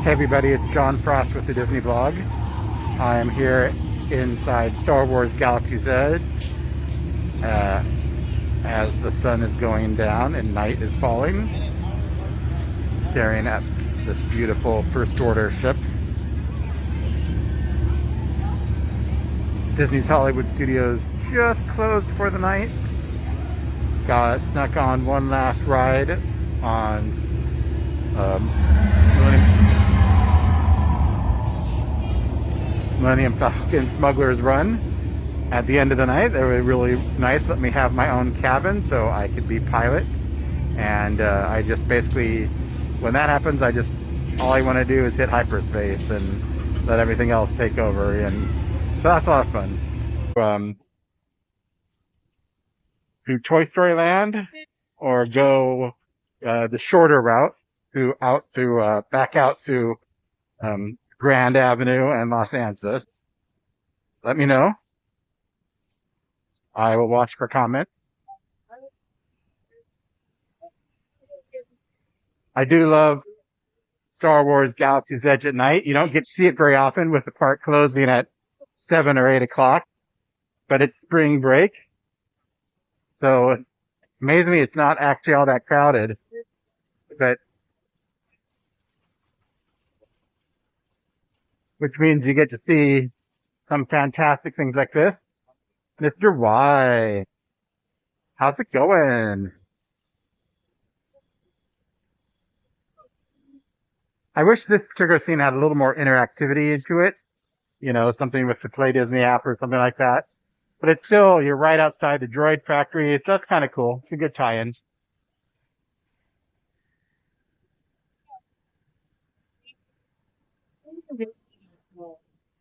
Hey everybody, it's John Frost with the Disney Blog. I am here inside Star Wars Galaxy's Edge as the sun is going down and night is falling, staring at this beautiful First Order ship. Disney's Hollywood Studios just closed for the night. Got snuck on one last ride on Millennium Falcon Smuggler's Run. At the end of the night, they were really nice. Let me have my own cabin so I could be pilot. And I just basically, when that happens, all I want to do is hit hyperspace and let everything else take over. And so that's a lot of fun. To Toy Story Land, or go the shorter route back out through Grand Avenue and Los Angeles. Let me know. I will watch for comments. I do love Star Wars Galaxy's Edge at night. You don't get to see it very often with the park closing at 7 or 8 o'clock, but it's spring break. So amazingly, it's not actually all that crowded, but which means you get to see some fantastic things like this. Mr. Y, how's it going? I wish this particular scene had a little more interactivity into it. You know, something with the Play Disney app or something like that. But it's still, you're right outside the droid factory. That's kind of cool. It's a good tie-in.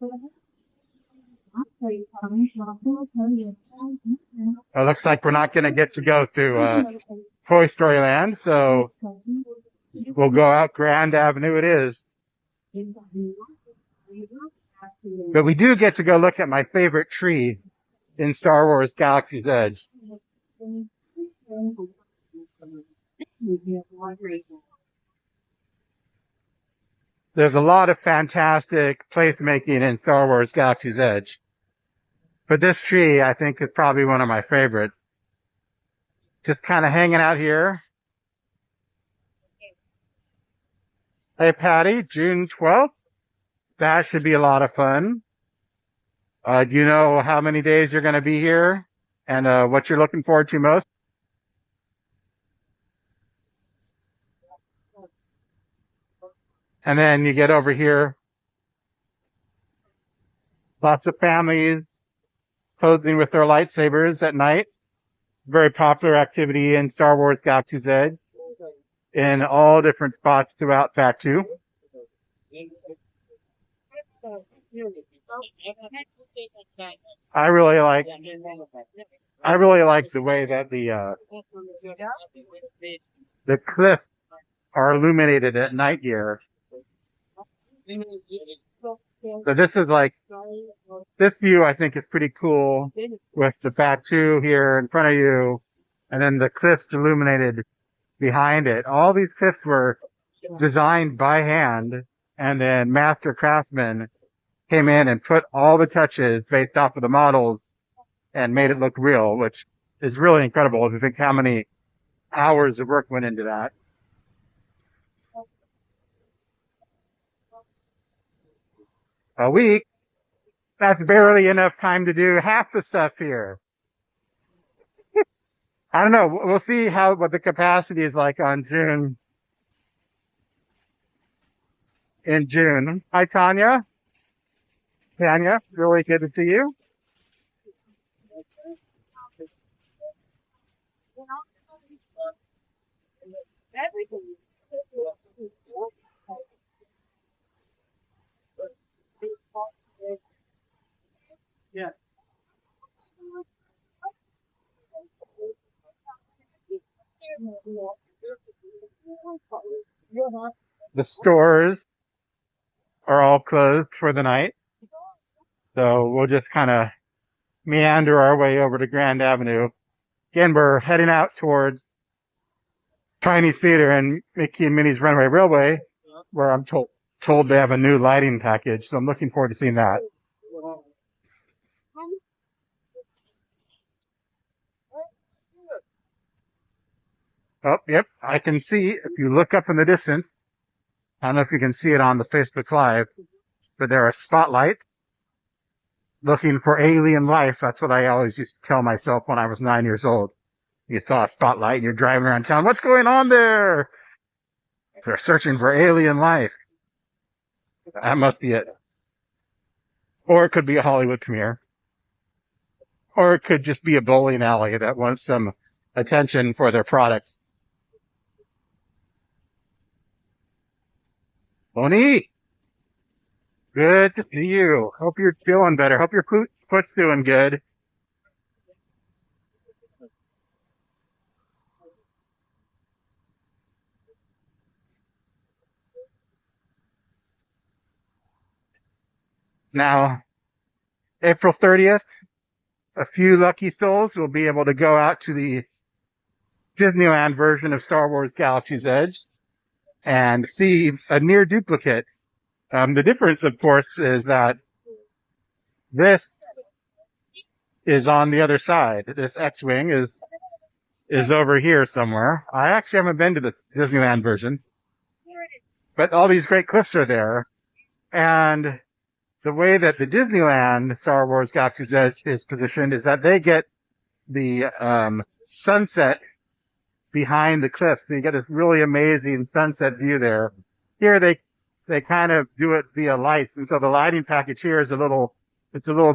It looks like we're not going to get to go to Toy Story Land, so we'll go out Grand Avenue it is. But we do get to go look at my favorite tree in Star Wars Galaxy's Edge. There's a lot of fantastic placemaking in Star Wars Galaxy's Edge. But this tree, I think, is probably one of my favorites. Just kind of hanging out here. Hey, Patty, June 12th. That should be a lot of fun. Do you know how many days you're going to be here and what you're looking forward to most? And then you get over here. Lots of families posing with their lightsabers at night. Very popular activity in Star Wars Galaxy's Edge in all different spots throughout Fatu. I really like the way that the cliffs are illuminated at night here. So this is this view I think is pretty cool with the Fatu here in front of you and then the cliffs illuminated behind it. All these cliffs were designed by hand and then master craftsmen came in and put all the touches based off of the models and made it look real, which is really incredible if you think how many hours of work went into that. A week? That's barely enough time to do half the stuff here. I don't know. We'll see what the capacity is like in June. Hi, Tanya. Tanya, really good to see you. Yeah. The stores are all closed for the night. So we'll just kind of meander our way over to Grand Avenue. Again, we're heading out towards Chinese Theater and Mickey and Minnie's Runaway Railway, where I'm told they have a new lighting package, so I'm looking forward to seeing that. Oh, yep, I can see, if you look up in the distance, I don't know if you can see it on the Facebook Live, but there are spotlights looking for alien life. That's what I always used to tell myself when I was 9 years old. You saw a spotlight and you're driving around town. What's going on there? They're searching for alien life. That must be it. Or it could be a Hollywood premiere. Or it could just be a bowling alley that wants some attention for their product. Bonnie, good to see you. Hope you're feeling better. Hope your foot's doing good. Now, April 30th, a few lucky souls will be able to go out to the Disneyland version of Star Wars Galaxy's Edge and see a near duplicate. The difference, of course, is that this is on the other side. This X-Wing is over here somewhere. I actually haven't been to the Disneyland version, but all these great cliffs are there. And the way that the Disneyland Star Wars Galaxy's Edge is positioned is that they get the sunset behind the cliff. So you get this really amazing sunset view there. Here they kind of do it via lights, and so the lighting package here is a little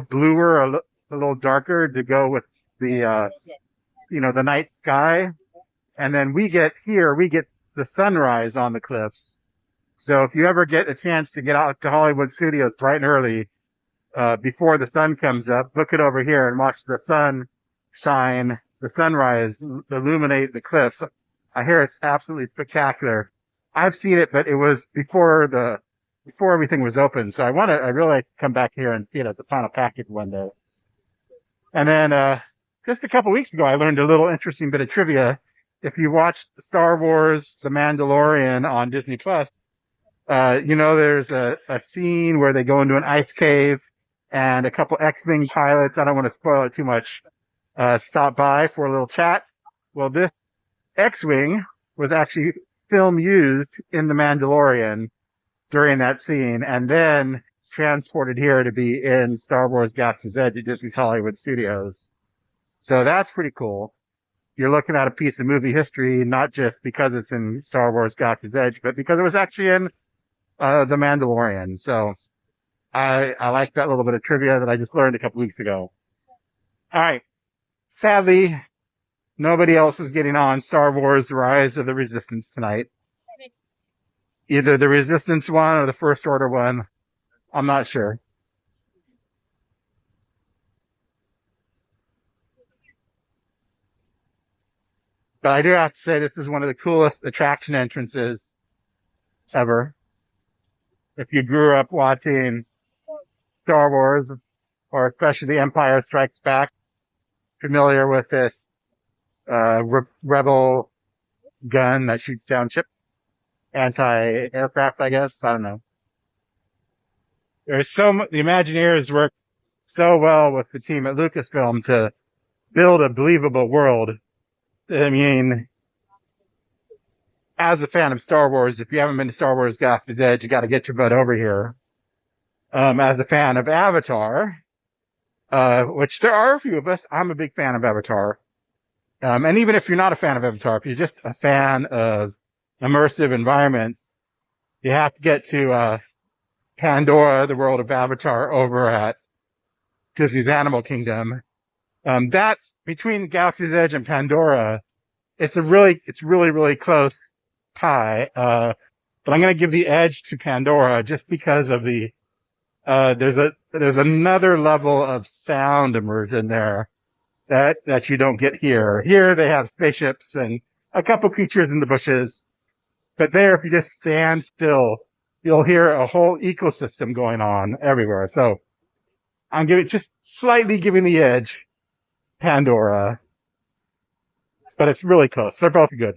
bluer, a little darker to go with the the night sky. And then we get the sunrise on the cliffs. So if you ever get a chance to get out to Hollywood Studios bright and early, before the sun comes up, look it over here and watch the sun shine, the sunrise illuminate the cliffs. I hear it's absolutely spectacular. I've seen it, but it was before everything was open. So I really like to come back here and see it as a final package one day. And then, just a couple weeks ago, I learned a little interesting bit of trivia. If you watched Star Wars The Mandalorian on Disney Plus, there's a scene where they go into an ice cave and a couple X-Wing pilots, I don't want to spoil it too much, stop by for a little chat. Well, this X-Wing was actually film used in The Mandalorian during that scene and then transported here to be in Star Wars Galaxy's Edge at Disney's Hollywood Studios. So that's pretty cool. You're looking at a piece of movie history, not just because it's in Star Wars Galaxy's Edge, but because it was actually in The Mandalorian. So I like that little bit of trivia that I just learned a couple weeks ago. All right. Sadly, nobody else is getting on Star Wars Rise of the Resistance tonight. Either the Resistance one or the First Order one. I'm not sure. But I do have to say this is one of the coolest attraction entrances ever. If you grew up watching Star Wars, or especially The Empire Strikes Back, familiar with this rebel gun that shoots down anti-aircraft, I guess. I don't know. The Imagineers work so well with the team at Lucasfilm to build a believable world. I mean, as a fan of Star Wars, if you haven't been to Star Wars Galaxy's Edge, you got to get your butt over here. As a fan of Avatar, which there are a few of us, I'm a big fan of Avatar. And even if you're not a fan of Avatar, if you're just a fan of immersive environments, you have to get to Pandora, the world of Avatar, over at Disney's Animal Kingdom. That between Galaxy's Edge and Pandora, it's really, really close tie. But I'm going to give the edge to Pandora just because of there's another level of sound immersion there that you don't get here. Here they have spaceships and a couple creatures in the bushes. But there, if you just stand still, you'll hear a whole ecosystem going on everywhere. So I'm just slightly giving the edge Pandora, but it's really close. They're both good.